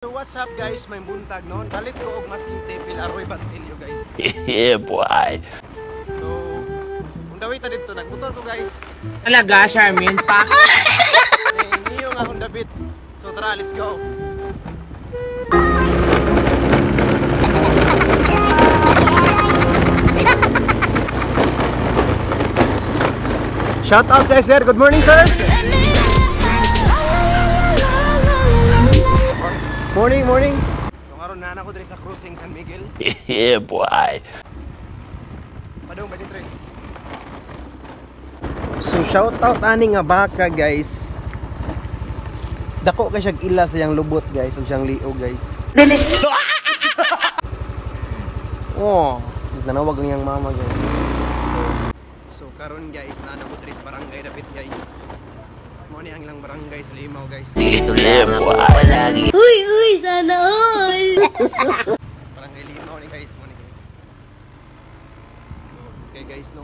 So what's up guys, may buntag no? Dalit ko og masking tepil aroy bantilyo guys. Yeah boy. So kung dawit ta dito nagmotor ko guys. Talaga, Charmin, pa. Niyo nga Honda Beat. So tara, let's go. Shout out guys sir, good morning sir. Morning, morning. So karon na ako diri sa cruising San Miguel. Yeah boy. Padong 23. So shout out ani nga baka guys. Dako kay siyang ila sa yang lubot guys, ug siyang liog guys. Oh, nanawag ang yang mama guys. So karon guys, na ako diri sa barangay Dapit guys. Mo ni ang ilang barangay sa Limaw guys. Dito lang ako palagi. Uy, sana all! Barangay Limaw ni guys, mo ni guys. So, okay guys no.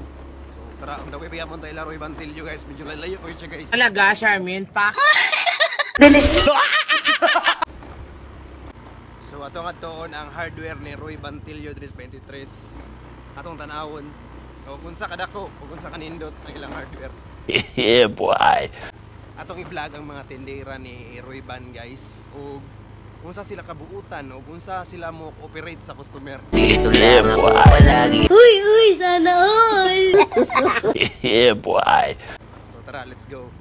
So tara, ang daway piyamon tayo laro Bantilyo guys. Medyo lalayo ko siya guys. Talaga, Charmin, pa. So atong atoon ang hardware ni Roy Bantilyo Dres 23. Atong tanawon. O kung sa kadako, o kung sa kanindot ang ilang hardware. Yeah boy. Atong i-vlog ang mga tindera ni Roy Ban guys. O kung sa sila kabuutan o kung sa sila mo operate sa customer. Dito lang ako palagi. Uy, sana all! Yeah boy. So tara, let's go.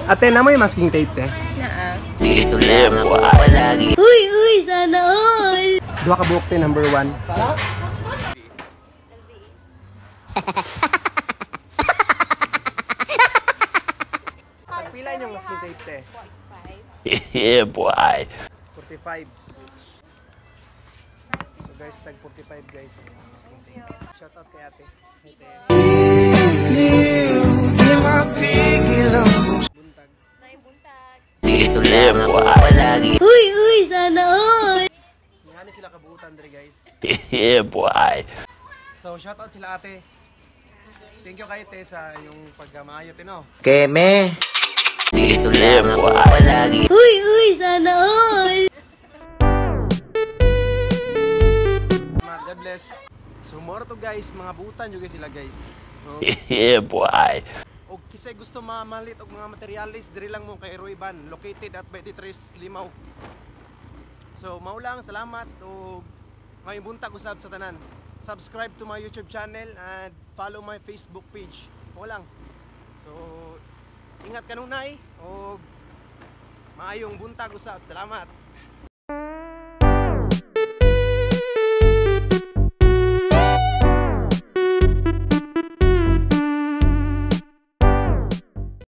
Ate, na mo yung masking tape te? Dito lang ako palagi. Uy, sana all! Dua ka buhok te, number 1. Pila yung masking tape te? Yeah boy. 45. So guys, tag 45 guys ang masking tape. Shout out kay ate. Buntag. Dito lang ako palagi. Uy, sana all! Ngani sila kabuutan diri guys. Yeah boy. So shout out sila ate. Thank you kay te sa yung pagmaayo tino. Keme. Dito lang ako palagi. Uy, sana all! God bless. So more to guys, mga buutan yung sila guys. So, Yeah boy. og kisay gusto mamalit og mga materialis diri lang mo kay Roy Ban, located at 23 Limaw. So mao lang, salamat og may buntag usab sa tanan. Subscribe to my YouTube channel and follow my Facebook page. Mao lang. So ingat kanunay og maayong buntag usab. Salamat.